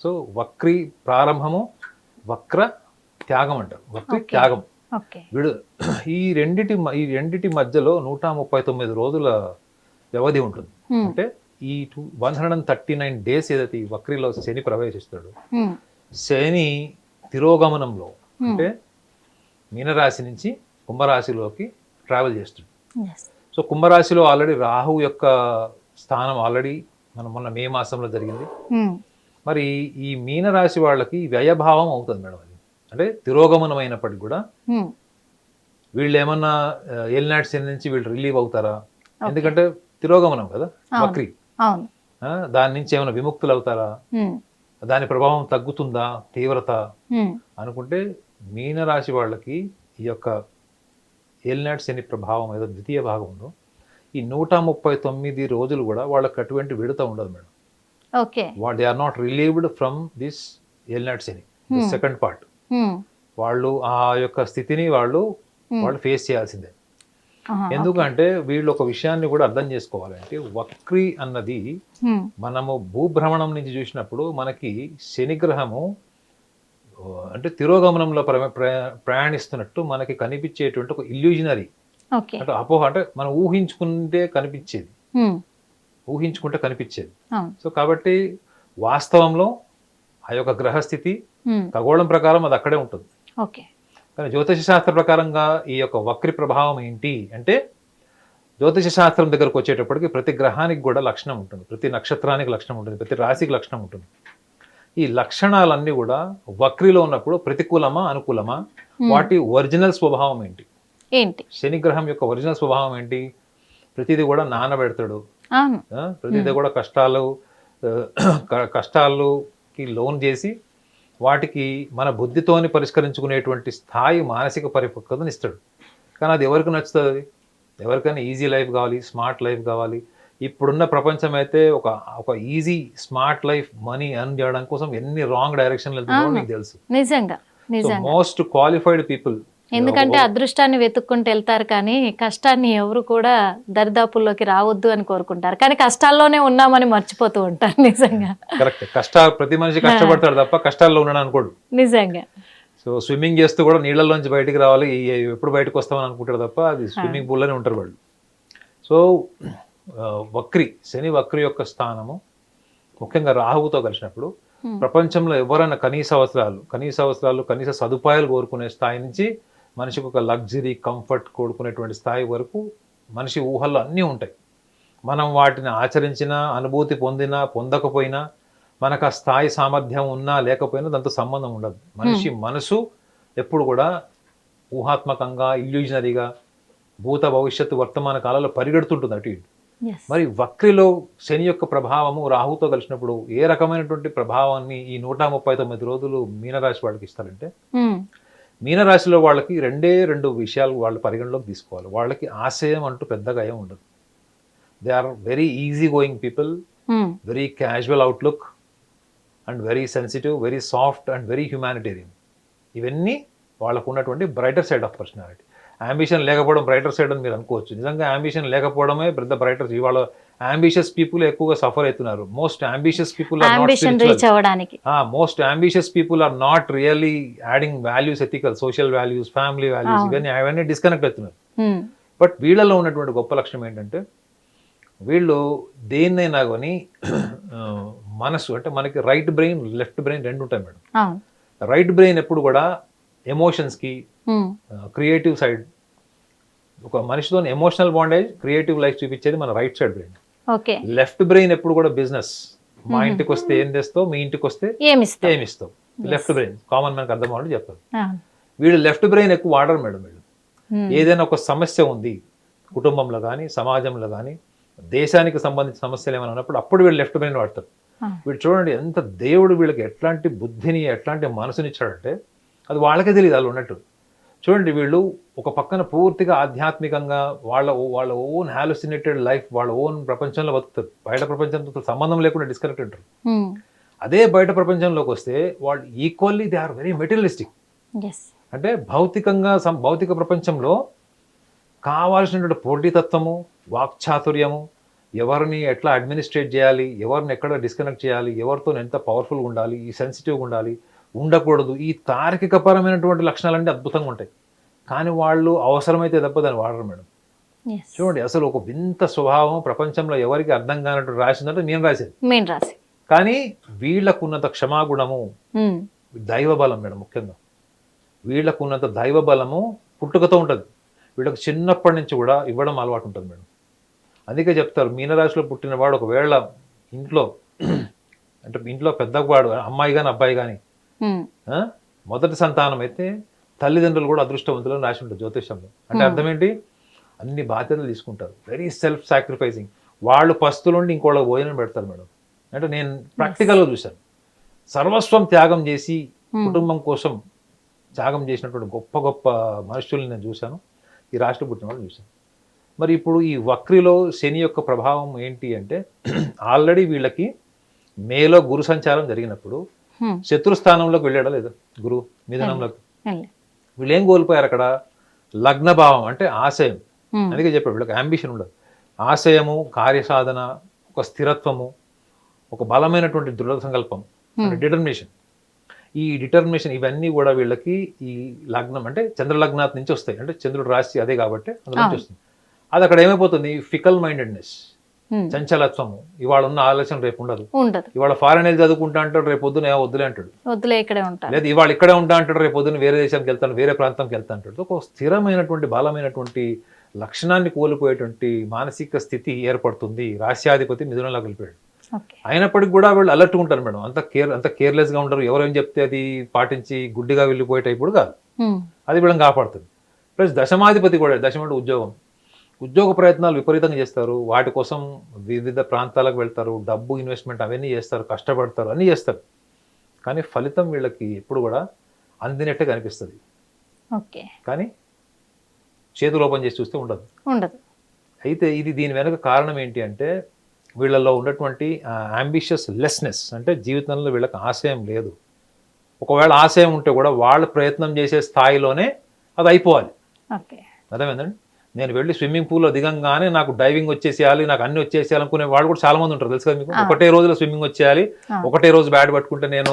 సో వక్రి ప్రారంభము, వక్ర త్యాగం అంటారు. వక్రి త్యాగం వీడు ఈ రెండిటి మధ్యలో 139 రోజుల వ్యవధి ఉంటుంది. అంటే ఈ 139 డేస్ ఏదైతే ఈ వక్రిలో శని ప్రవేశిస్తాడు, శని తిరోగమనంలో అంటే మీనరాశి నుంచి కుంభరాశిలోకి ట్రావెల్ చేస్తాడు. సో కుంభరాశిలో ఆల్రెడీ రాహు యొక్క స్థానం ఆల్రెడీ మొన్న మే మాసంలో జరిగింది. మరి ఈ మీనరాశి వాళ్ళకి వ్యయభావం అవుతుంది మేడం. అది అంటే తిరోగమనం అయినప్పటికీ కూడా వీళ్ళు ఏమన్నా ఏలినాటి శని నుంచి వీళ్ళు రిలీవ్ అవుతారా? ఎందుకంటే తిరోగమనం కదా, వక్రి. దాని నుంచి ఏమైనా విముక్తులు అవుతారా? దాని ప్రభావం తగ్గుతుందా, తీవ్రత అనుకుంటే మీనరాశి వాళ్ళకి ఈ యొక్క ఏలినాటి శని ప్రభావం ఏదో ద్వితీయ భాగం ఉందో ఈ 139 రోజులు కూడా వాళ్ళకి అటువంటి విడత ఉండదు madam. They are not relieved from this ఏలినాటి శని, సెకండ్ పార్ట్. వాళ్ళు ఆ యొక్క స్థితిని వాళ్ళు ఫేస్ చేయాల్సిందే. ఎందుకంటే వీళ్ళు ఒక విషయాన్ని కూడా అర్థం చేసుకోవాలంటే వక్రి అన్నది మనము భూభ్రమణం నుంచి చూసినప్పుడు మనకి శనిగ్రహము అంటే తిరోగమనంలో ప్రయాణిస్తున్నట్టు మనకి కనిపించేటువంటి ఒక ఇల్యూజనరీ ఓకే. అంటే అపోహ, అంటే మనం ఊహించుకుంటే కనిపించేది, హ్మ్. ఊహించుకుంటే కనిపించేది. అవును. సో కాబట్టి వాస్తవంలో ఆ యొక్క గ్రహస్థితి హ్మ్. ఖగోళం ప్రకారం అది అక్కడే ఉంటుంది. ఓకే. కానీ జ్యోతిష శాస్త్ర ప్రకారంగా ఈ యొక్క వక్రి ప్రభావం ఏంటి అంటే, జ్యోతిష శాస్త్రం దగ్గరకు వచ్చేటప్పటికి ప్రతి గ్రహానికి కూడా లక్షణం ఉంటుంది, ప్రతి నక్షత్రానికి లక్షణం ఉంటుంది, ప్రతి రాశికి లక్షణం ఉంటుంది. ఈ లక్షణాలన్నీ కూడా వక్రిలో ఉన్నప్పుడు ప్రతికూలమా అనుకూలమా, వాటి ఒరిజినల్ స్వభావం ఏంటి, ఏంటి? శని గ్రహం యొక్క ఒరిజినల్ స్వభావం ఏంటి, ప్రతిదీ కూడా నానబెడతాడు, అవును. ప్రతిదీ కూడా కష్టాలకి లోన్ చేసి వాటికి మన బుద్ధితోని పరిష్కరించుకునేటువంటి స్థాయి మానసిక పరిపక్వతను ఇస్తాడు. కానీ అది ఎవరికి నచ్చుతుంది? అది ఎవరికైనా ఈజీ లైఫ్ కావాలి, స్మార్ట్ లైఫ్ కావాలి. ఇప్పుడున్న ప్రపంచం అయితే ఒక easy smart life, money earn చేయడం కోసం ఎన్ని రాంగ్ డైరెక్షన్లు వెళ్తున్నారో మీకు తెలుసు. నిజంగా నిజంగా. మోస్ట్ క్వాలిఫైడ్ పీపుల్, ఎందుకంటే అదృష్టాన్ని వెతుక్కుంటూ వెళ్తారు కానీ కష్టాన్ని ఎవరు కూడా దరిదాపుల్లోకి రావద్దు అని కోరుకుంటారు, కానీ కష్టాల్లోనే ఉన్నామని మర్చిపోతూ ఉంటారు. నిజంగా కరెక్ట్. ప్రతి మనిషి కష్టపడతాడు తప్ప కష్టాల్లో ఉన్నాడు అనుకోడు. నిజంగా. సో స్విమ్మింగ్ చేస్తూ కూడా నీళ్ళలోంచి బయటికి రావాలి, ఎప్పుడు బయటకు వస్తామని అనుకుంటారు తప్ప అది స్విమ్మింగ్ పూల్లోనే ఉంటారు వాళ్ళు. సో శని వక్రి యొక్క స్థానము ముఖ్యంగా రాహువుతో కలిసినప్పుడు ప్రపంచంలో ఎవరైనా కనీస అవసరాలు కనీస సదుపాయాలు కోరుకునే స్థాయి నుంచి మనిషికి ఒక లగ్జరీ, కంఫర్ట్ కోరుకునేటువంటి స్థాయి వరకు మనిషి ఊహల్లో అన్నీ ఉంటాయి. మనం వాటిని ఆచరించినా, అనుభూతి పొందినా పొందకపోయినా, మనకు ఆ స్థాయి సామర్థ్యం ఉన్నా లేకపోయినా దాంతో సంబంధం ఉండదు. మనిషి మనసు ఎప్పుడు కూడా ఊహాత్మకంగా, ఇల్యూజనరీగా భూత భవిష్యత్తు వర్తమాన కాలంలో పరిగెడుతుంటుంది అటు ఇటు. మరి వక్రిలో శని యొక్క ప్రభావము రాహుతో కలిసినప్పుడు ఏ రకమైనటువంటి ప్రభావాన్ని ఈ 139 రోజులు మీనరాశి వాళ్ళకి ఇస్తారంటే, మీనరాశిలో వాళ్ళకి రెండు విషయాలు వాళ్ళు పరిగణలోకి తీసుకోవాలి. వాళ్ళకి ఆశయం అంటూ పెద్దగా ఏం ఉండదు. They are very easy going people, very casual outlook and very sensitive, very soft and very humanitarian. ఇవన్నీ వాళ్ళకు ఉన్నటువంటి brighter side of personality. Ambition లేకపోవడం బ్రైటర్ సైడ్ అని మీరు అనుకోవచ్చు. నిజంగా అంబిషన్ లేకపోవడమే పెద్ద బ్రైటర్. ఇవాళ అంబిషియస్ పీపుల్ ఎక్కువగా సఫర్ అవుతున్నారు. Most ambitious people are not really adding values, ethical, social values, family values, ఇవన్నీ అవన్నీ డిస్కనెక్ట్ అవుతున్నారు. బట్ వీళ్ళలో ఉన్నటువంటి గొప్ప లక్షణం ఏంటంటే, వీళ్ళు దేన్నైనా కానీ మనసు అంటే మనకి రైట్ బ్రెయిన్, లెఫ్ట్ బ్రెయిన్ రెండు ఉంటాయి మేడం. రైట్ బ్రెయిన్ ఎప్పుడు కూడా ఎమోషన్స్కి, క్రియేటివ్ సైడ్, ఒక మనిషితో ఎమోషనల్ బాండేజ్, క్రియేటివ్ లైఫ్ చూపించేది మన right side brain. Left brain ఎప్పుడు కూడా బిజినెస్, మా ఇంటికి వస్తే ఏం తెస్తావు, మీ ఇంటికి వస్తే ఏమిస్తావు, లెఫ్ట్ బ్రెయిన్ కామన్ మనకు అర్థం అవ్వాలని చెప్తారు. వీళ్ళు లెఫ్ట్ బ్రెయిన్ ఎక్కువ వాడరు మేడం. వీళ్ళు ఏదైనా ఒక సమస్య ఉంది కుటుంబంలో కానీ, సమాజంలో కానీ, దేశానికి సంబంధించిన సమస్యలు ఏమైనా ఉన్నప్పుడు అప్పుడు వీళ్ళు లెఫ్ట్ బ్రెయిన్ వాడతారు. వీళ్ళు చూడండి ఎంత దేవుడు వీళ్ళకి ఎట్లాంటి బుద్ధిని, ఎట్లాంటి మనసుని ఇచ్చాడంటే అది వాళ్ళకే తెలియదు వాళ్ళు ఉన్నట్టు. చూడండి, వీళ్ళు ఒక పక్కన పూర్తిగా ఆధ్యాత్మికంగా వాళ్ళ ఓన్ హాలుసినేటెడ్ లైఫ్, వాళ్ళ ఓన్ ప్రపంచంలో బతుకుతారు. బయట ప్రపంచంతో సంబంధం లేకుండా డిస్కనెక్ట్ ఉంటారు. అదే బయట ప్రపంచంలోకి వస్తే వాళ్ళు equally they are very materialistic. అంటే భౌతిక ప్రపంచంలో కావాల్సినటువంటి పోటీతత్వము, వాక్చాతుర్యము, ఎవరిని ఎట్లా అడ్మినిస్ట్రేట్ చేయాలి, ఎవరిని ఎక్కడ డిస్కనెక్ట్ చేయాలి, ఎవరితో ఎంత పవర్ఫుల్గా ఉండాలి, ఈ సెన్సిటివ్గా ఉండాలి, ఉండకూడదు, ఈ తార్కికపరమైనటువంటి లక్షణాలన్నీ అద్భుతంగా ఉంటాయి. కానీ వాళ్ళు అవసరమైతే తప్ప దాన్ని వాడరు మేడం. చూడండి, అసలు ఒక వింత స్వభావం ప్రపంచంలో ఎవరికి అర్థం కానట్టు రాసిందంటే మీన రాశి. కానీ వీళ్ళకున్నంత క్షమాగుణము, దైవ బలం మేడం. ముఖ్యంగా వీళ్ళకున్నంత దైవ బలము పుట్టుకతో ఉంటుంది. వీళ్ళకి చిన్నప్పటి నుంచి కూడా ఇవ్వడం అలవాటు ఉంటుంది మేడం. అందుకే చెప్తారు, మీనరాశిలో పుట్టినవాడు ఒకవేళ ఇంట్లో పెద్దవాడు, అమ్మాయి కానీ అబ్బాయి కానీ మొదటి సంతానం అయితే తల్లిదండ్రులు కూడా అదృష్టవంతులను రాసి ఉంటారు జ్యోతిషంలో. అంటే అర్థం ఏంటి? అన్ని బాధ్యతలు తీసుకుంటారు, వెరీ సెల్ఫ్ సాక్రిఫైసింగ్. వాళ్ళు పస్తులుండి ఇంకోళ్ళకి భోజనం పెడతారు మేడం. అంటే నేను ప్రాక్టికల్గా చూశాను. సర్వస్వం త్యాగం చేసి కుటుంబం కోసం త్యాగం చేసినటువంటి గొప్ప గొప్ప మనుషుల్ని నేను చూశాను, ఈ రాష్ట్ర పుట్టిన వాళ్ళు చూశాను. మరి ఇప్పుడు ఈ వక్రిలో శని యొక్క ప్రభావం ఏంటి అంటే, ఆల్రెడీ వీళ్ళకి మేలో గురు సంచారం జరిగినప్పుడు శత్రుస్థానంలోకి వెళ్ళాడా లేదా గురువు, మిథునంలోకి. వీళ్ళు ఏం కోల్పోయారు అక్కడ? లగ్న భావం అంటే ఆశయం. అందుకే చెప్పాడు వీళ్ళకి అంబిషన్ ఉండదు. ఆశయము, కార్యసాధన, ఒక స్థిరత్వము, ఒక బలమైనటువంటి దృఢ సంకల్పం, డిటర్మినేషన్, ఈ డిటర్మినేషన్ ఇవన్నీ కూడా వీళ్ళకి ఈ లగ్నం అంటే చంద్రలగ్నాత్ నుంచి వస్తాయి. అంటే చంద్రుడు రాశి అదే కాబట్టి అందులో నుంచి వస్తుంది. అది అక్కడ ఏమైపోతుంది, ఫికల్ మైండెడ్నెస్, చంచలత్వము. ఇవాళ ఉన్న ఆలోచన రేపు ఉండదు. ఇవాళ ఫారెన్ వెళ్ళి చదువుకుంటా అంటాడు, రేపు పొద్దున వద్దులే అంటాడు. లేదు ఇవాళ ఇక్కడే ఉంటా అంటాడు, రేపు పొద్దున వేరే దేశానికి వెళ్తాను, వేరే ప్రాంతంకి వెళ్తా అంటాడు. ఒక స్థిరమైనటువంటి బలమైనటువంటి లక్షణాన్ని కోల్పోయేటువంటి మానసిక స్థితి ఏర్పడుతుంది. రాశ్యాధిపతి మిథునంలో కలిపాడు. అయినప్పటికీ కూడా వీళ్ళు అలర్ట్గా ఉంటారు మేడం. అంత కేర్లెస్ గా ఉంటారు. ఎవరేం చెప్తే అది పాటించి గుడ్డిగా వెళ్ళిపోయే టైపుడు కాదు. అది వీళ్ళని కాపాడుతుంది. ప్లస్ దశమాధిపతి కూడా, దశమ అంటే ఉద్యోగ ప్రయత్నాలు విపరీతంగా చేస్తారు. వాటి కోసం వివిధ ప్రాంతాలకు వెళ్తారు, డబ్బు ఇన్వెస్ట్మెంట్ అవన్నీ చేస్తారు, కష్టపడతారు, అన్నీ చేస్తారు. కానీ ఫలితం వీళ్ళకి ఎప్పుడు కూడా అందినట్టే కనిపిస్తుంది. కానీ చేతులు ఓపెన్ చేసి చూస్తే ఉండదు. అయితే దీని వెనక కారణం ఏంటి అంటే వీళ్ళలో ఉన్నటువంటి అంబిషియస్ లెస్నెస్. అంటే జీవితంలో వీళ్ళకి ఆశయం లేదు. ఒకవేళ ఆశయం ఉంటే కూడా వాళ్ళు ప్రయత్నం చేసే స్థాయిలోనే అది అయిపోవాలి. అర్థమైందండి. నేను వెళ్ళి స్విమ్మింగ్ పూల్లో దిగంగానే నాకు డైవింగ్ వచ్చేసేయాలి, నాకు అన్ని వచ్చేసేయాలి అనుకునే వాళ్ళు కూడా చాలా మంది ఉంటారు, తెలుసు కదా మీకు. ఒకటే రోజులో స్విమ్మింగ్ వచ్చేయాలి, ఒకటే రోజు బ్యాట్ పట్టుకుంటే నేను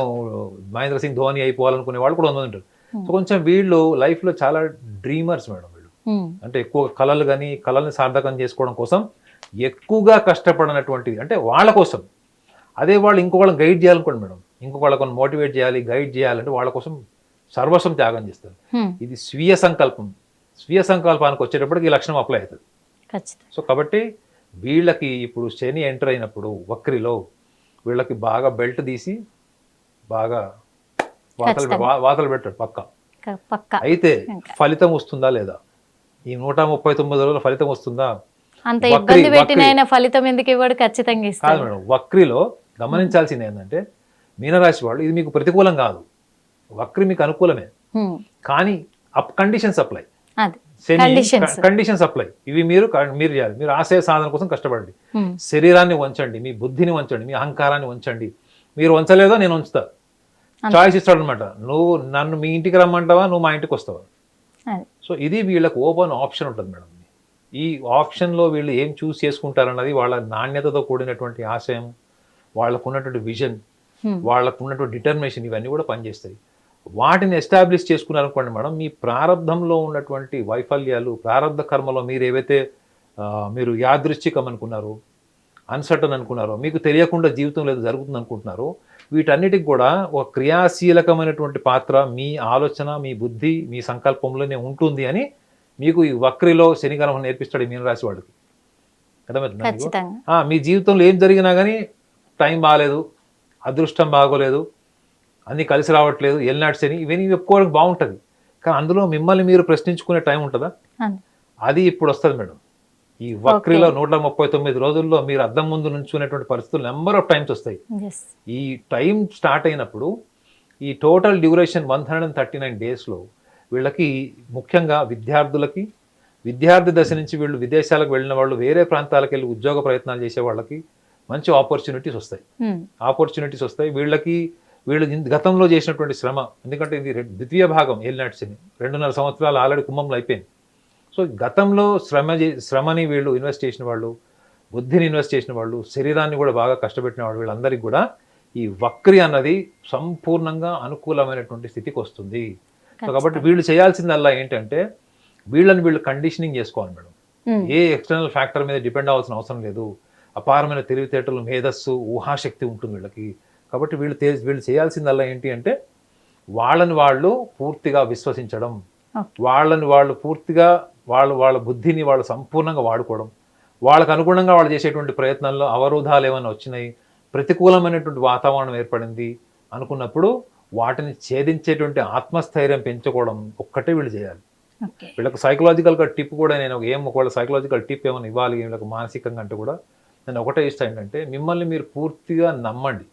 మహేంద్ర సింగ్ ధోని అయిపోవాలనుకునే వాళ్ళు కూడా మంది ఉంటారు. సో కొంచెం వీళ్ళు లైఫ్లో చాలా డ్రీమర్స్ మేడం. వీళ్ళు అంటే ఎక్కువ కళలు కానీ కళల్ని సార్థకం చేసుకోవడం కోసం ఎక్కువగా కష్టపడినటువంటిది అంటే వాళ్ళ కోసం. అదే వాళ్ళు ఇంకొకళ్ళని గైడ్ చేయాలనుకోండి మేడం, ఇంకొకళ్ళని మోటివేట్ చేయాలి, గైడ్ చేయాలంటే వాళ్ళ కోసం సర్వస్వం త్యాగం చేస్తారు. ఇది స్వీయ సంకల్పానికి వచ్చేటప్పటికి ఈ లక్షణం అప్లై అవుతుంది. సో కాబట్టి వీళ్ళకి ఇప్పుడు శని ఎంటర్ అయినప్పుడు వక్రిలో వీళ్ళకి బాగా బెల్ట్ తీసి బాగా వాతలు పెట్టాడు పక్క. అయితే ఫలితం వస్తుందా లేదా, ఈ 139 రోజుల ఫలితం వస్తుందా? అంత ఇబ్బంది పెట్టిన ఫలితం ఎందుకు ఇవ్వడు? ఖచ్చితంగా ఇస్తాడు మేడం. వక్రిలో గమనించాల్సింది ఏంటంటే మీనరాశి వాళ్ళు, ఇది మీకు ప్రతికూలం కాదు, వక్రి మీకు అనుకూలమే. కానీ కండిషన్స్ అప్లై, కండిషన్స్ అప్లై. ఇవి మీరు చేయాలి. మీరు ఆశయ సాధన కోసం కష్టపడండి. శరీరాన్ని వంచండి, మీ బుద్ధిని వంచండి, మీ అహంకారాన్ని వంచండి. మీరు వంచలేదో నేను ఉంచుతా, చాయిస్ ఇస్తాడు అనమాట. నువ్వు నన్ను మీ ఇంటికి రమ్మంటావా, నువ్వు మా ఇంటికి వస్తావా. సో ఇది వీళ్ళకి ఓపెన్ ఆప్షన్ ఉంటుంది మేడం. ఈ ఆప్షన్లో వీళ్ళు ఏం చూస్ చేసుకుంటారన్నది వాళ్ళ నాణ్యతతో కూడినటువంటి ఆశయం, వాళ్ళకు ఉన్నటువంటి విజన్, వాళ్ళకు ఉన్నటువంటి డిటర్మినేషన్, ఇవన్నీ కూడా పనిచేస్తాయి. వాటిని ఎస్టాబ్లిష్ చేసుకున్నారనుకోండి మేడం, మీ ప్రారంధంలో ఉన్నటువంటి వైఫల్యాలు, ప్రారంధ కర్మలో మీరు ఏవైతే మీరు యాదృశ్చికం అనుకున్నారో, అన్సర్టన్ అనుకున్నారో, మీకు తెలియకుండా జీవితం లేదు జరుగుతుంది అనుకుంటున్నారో, వీటన్నిటికి కూడా ఒక క్రియాశీలకమైనటువంటి పాత్ర మీ ఆలోచన, మీ బుద్ధి, మీ సంకల్పంలోనే ఉంటుంది అని మీకు ఈ వక్రిలో శనిగ్రహం నేర్పిస్తాడు ఈ మీనరాశి వాడికి. అర్థమవుతుందా? మీ జీవితంలో ఏం జరిగినా కానీ టైం బాగాలేదు, అదృష్టం బాగోలేదు, అన్నీ కలిసి రావట్లేదు, ఎల్నాడు శని, ఇవన్నీ చెప్పుకోవడానికి బాగుంటుంది. కానీ అందులో మిమ్మల్ని మీరు ప్రశ్నించుకునే టైం ఉంటుందా? అది ఇప్పుడు వస్తుంది మేడం. ఈ వక్రిలో 139 రోజుల్లో మీరు అద్దం ముందు నుంచునేటువంటి పరిస్థితులు నెంబర్ ఆఫ్ టైమ్స్ వస్తాయి. ఈ టైం స్టార్ట్ అయినప్పుడు ఈ టోటల్ డ్యూరేషన్ 139 డేస్లో వీళ్ళకి ముఖ్యంగా విద్యార్థులకి, విద్యార్థి దశ నుంచి వీళ్ళు విదేశాలకు వెళ్ళిన వాళ్ళు, వేరే ప్రాంతాలకు వెళ్ళి ఉద్యోగ ప్రయత్నాలు చేసే వాళ్ళకి మంచి ఆపర్చునిటీస్ వస్తాయి. వీళ్ళు గతంలో చేసినటువంటి శ్రమ, ఎందుకంటే ఇది ద్వితీయ భాగం ఏలినాటి శని, 2.5 సంవత్సరాలు ఆల్రెడీ కుంభంలో అయిపోయింది. సో గతంలో శ్రమని వీళ్ళు ఇన్వెస్ట్ చేసిన వాళ్ళు, బుద్ధిని ఇన్వెస్ట్ చేసిన వాళ్ళు, శరీరాన్ని కూడా బాగా కష్టపెట్టిన వాళ్ళు, వీళ్ళందరికీ కూడా ఈ వక్రి అన్నది సంపూర్ణంగా అనుకూలమైనటువంటి స్థితికి వస్తుంది. సో కాబట్టి వీళ్ళు చేయాల్సిందల్లా ఏంటంటే వీళ్ళు కండిషనింగ్ చేసుకోవాలి మేడం. ఏ ఎక్స్టర్నల్ ఫ్యాక్టర్ మీద డిపెండ్ అవ్వాల్సిన అవసరం లేదు. అపారమైన తెలివితేటలు, మేధస్సు, ఊహాశక్తి ఉంటుంది వీళ్ళకి. కాబట్టి వీళ్ళు చేయాల్సిందల్లా ఏంటి అంటే వాళ్ళని వాళ్ళు పూర్తిగా విశ్వసించడం, వాళ్ళని వాళ్ళు పూర్తిగా వాళ్ళ బుద్ధిని వాళ్ళు సంపూర్ణంగా వాడుకోవడం, వాళ్ళకు అనుగుణంగా వాళ్ళు చేసేటువంటి ప్రయత్నాల్లో అవరోధాలు ఏమైనా వచ్చినాయి, ప్రతికూలమైనటువంటి వాతావరణం ఏర్పడింది అనుకున్నప్పుడు వాటిని ఛేదించేటువంటి ఆత్మస్థైర్యం పెంచుకోవడం ఒక్కటే వీళ్ళు చేయాలి. వీళ్ళకి సైకలాజికల్గా టిప్ కూడా నేను ఒకవేళ సైకలాజికల్ టిప్ ఏమైనా ఇవ్వాలి వీళ్ళకి మానసికంగా అంటే కూడా నేను ఒకటే ఇస్తాను ఏంటంటే మిమ్మల్ని మీరు పూర్తిగా నమ్మండి.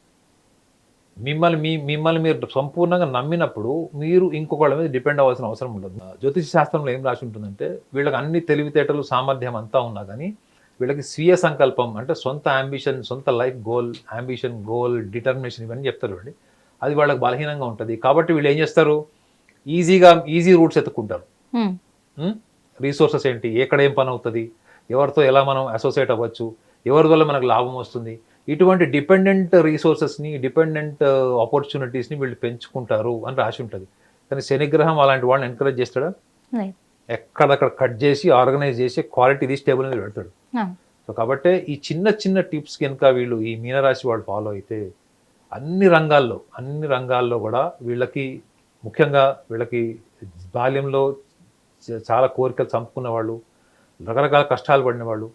మిమ్మల్ని మీరు సంపూర్ణంగా నమ్మినప్పుడు మీరు ఇంకొకళ్ళ మీద డిపెండ్ అవ్వాల్సిన అవసరం ఉండదు. జ్యోతిష శాస్త్రంలో ఏం రాసి ఉంటుందంటే వీళ్ళకి అన్ని తెలివితేటలు, సామర్థ్యం అంతా ఉన్నా కానీ వీళ్ళకి స్వీయ సంకల్పం అంటే సొంత అంబిషన్, సొంత life goal, ambition, goal, determination ఇవన్నీ చెప్తారు అండి. అది వాళ్ళకి బలహీనంగా ఉంటుంది. కాబట్టి వీళ్ళు ఏం చేస్తారు, ఈజీ రూట్స్ ఎత్తుక్కుంటారు. రీసోర్సెస్ ఏంటి, ఎక్కడ ఏం పని అవుతుంది, ఎవరితో ఎలా మనం అసోసియేట్ అవ్వచ్చు, ఎవరి వల్ల మనకు లాభం వస్తుంది, ఇటువంటి డిపెండెంట్ రిసోర్సెస్ని, డిపెండెంట్ ఆపర్చునిటీస్ని వీళ్ళు పెంచుకుంటారు అని రాసి ఉంటుంది. కానీ శనిగ్రహం అలాంటి వాళ్ళని ఎంకరేజ్ చేస్తాడా? ఎక్కడక్కడ కట్ చేసి ఆర్గనైజ్ చేసి క్వాలిటీ ఇది స్టేబుల్ మీద పెడతాడు. సో కాబట్టి ఈ చిన్న చిన్న టిప్స్ కనుక వీళ్ళు ఈ మీనరాశి వాళ్ళు ఫాలో అయితే అన్ని రంగాల్లో కూడా వీళ్ళకి, ముఖ్యంగా వీళ్ళకి బాల్యంలో చాలా కోరికలు చంపుకున్న వాళ్ళు, రకరకాల కష్టాలు పడిన వాళ్ళు,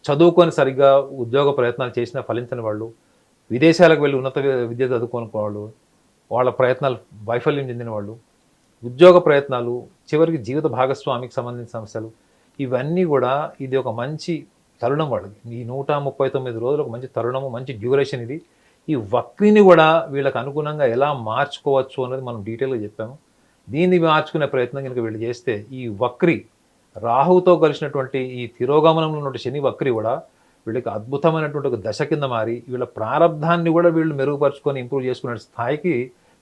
చదువుకొని సరిగ్గా ఉద్యోగ ప్రయత్నాలు చేసినా ఫలించని వాళ్ళు, విదేశాలకు వెళ్ళి ఉన్నత విద్య చదువుకోని వాళ్ళు, వాళ్ళ ప్రయత్నాలు వైఫల్యం చెందిన వాళ్ళు, ఉద్యోగ ప్రయత్నాలు, చివరికి జీవిత భాగస్వామికి సంబంధించిన సమస్యలు, ఇవన్నీ కూడా ఇది ఒక మంచి తరుణం వాళ్ళకి. ఈ 139 రోజులు ఒక మంచి తరుణము, మంచి డ్యూరేషన్ ఇది. ఈ వక్రిని కూడా వీళ్ళకి అనుగుణంగా ఎలా మార్చుకోవచ్చు అన్నది మనం డీటెయిల్గా చెప్పాము. దీన్ని మార్చుకునే ప్రయత్నం కనుక వీళ్ళు చేస్తే ఈ వక్రి రాహుతో కలిసినటువంటి ఈ తిరోగమనంలో ఉన్నటువంటి శని వక్రి కూడా వీళ్ళకి అద్భుతమైనటువంటి ఒక దశ కింద మారి వీళ్ళ ప్రారంధాన్ని కూడా వీళ్ళు మెరుగుపరుచుకొని ఇంప్రూవ్ చేసుకునే స్థాయికి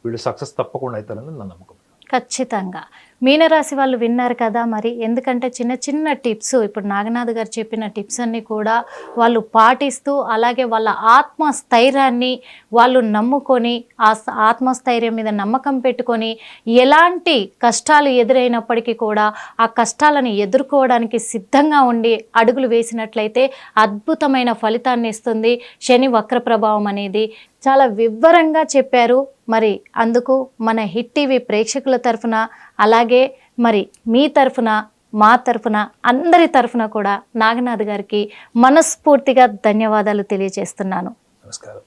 వీళ్ళు సక్సెస్ తప్పకుండా అవుతారని నా నమ్మకం. ఖచ్చితంగా. మీనరాశి వాళ్ళు విన్నారు కదా మరి. ఎందుకంటే చిన్న చిన్న టిప్స్, ఇప్పుడు నాగనాథ్ గారు చెప్పిన టిప్స్ అన్నీ కూడా వాళ్ళు పాటిస్తూ, అలాగే వాళ్ళ ఆత్మస్థైర్యాన్ని వాళ్ళు నమ్ముకొని, ఆ ఆత్మస్థైర్యం మీద నమ్మకం పెట్టుకొని, ఎలాంటి కష్టాలు ఎదురైనప్పటికీ కూడా ఆ కష్టాలను ఎదుర్కోవడానికి సిద్ధంగా ఉండి అడుగులు వేసినట్లయితే అద్భుతమైన ఫలితాన్ని ఇస్తుంది శని వక్ర ప్రభావం అనేది. చాలా వివరంగా చెప్పారు. మరి అందుకు మన హిట్ టీవీ ప్రేక్షకుల తరఫున, అలాగే మరి మీ తరఫున, మా తరఫున, అందరి తరఫున కూడా నాగనాథ్ గారికి మనస్ఫూర్తిగా ధన్యవాదాలు తెలియజేస్తున్నాను. నమస్కారం.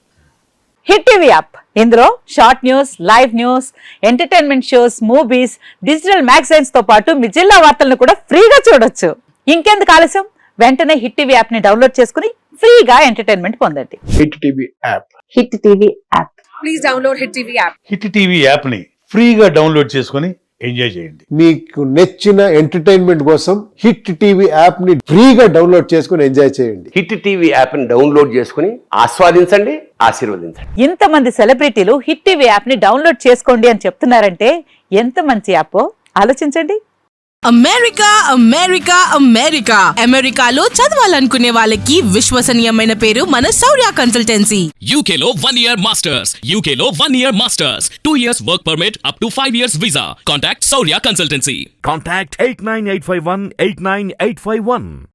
హిట్ టీవీ యాప్, ఇందులో short news, live news, entertainment shows, movies, digital magazines తో పాటు మీ జిల్లా వార్తలను కూడా ఫ్రీగా చూడొచ్చు. ఇంకెందుకు ఆలస్యం, వెంటనే హిట్ టీవీ యాప్ ని డౌన్లోడ్ చేసుకుని ఫ్రీగా ఎంటర్టైన్మెంట్ పొందండి. Hit TV app. Hit TV app. Please download Hit TV app. Hit TV app ని ఫ్రీగా డౌన్లోడ్ చేసుకొని ఎంజాయ్ చేయండి. మీకు నచ్చిన ఎంటర్టైన్మెంట్ కోసం హిట్ టీవీ యాప్ ని ఫ్రీగా డౌన్లోడ్ చేసుకొని ఎంజాయ్ చేయండి. హిట్ టీవీ యాప్ ని డౌన్లోడ్ చేసుకుని ఆస్వాదించండి, ఆశీర్వదించండి. ఇంతమంది సెలబ్రిటీలు హిట్ టీవీ యాప్ ని డౌన్లోడ్ చేసుకోండి అని చెప్తున్నారంటే ఎంత మంచి యాప్ ఆలోచించండి. అమెరికా అమెరికాలో చదవాలనుకునే వాళ్ళకి విశ్వసనీయమైన పేరు మన శౌర్య కన్సల్టెన్సీ. UK లో 1 year masters. UK లో 1 year masters. 2 years work permit up to 5 years visa. Contact Saurya Consultancy. Contact 89851 89851.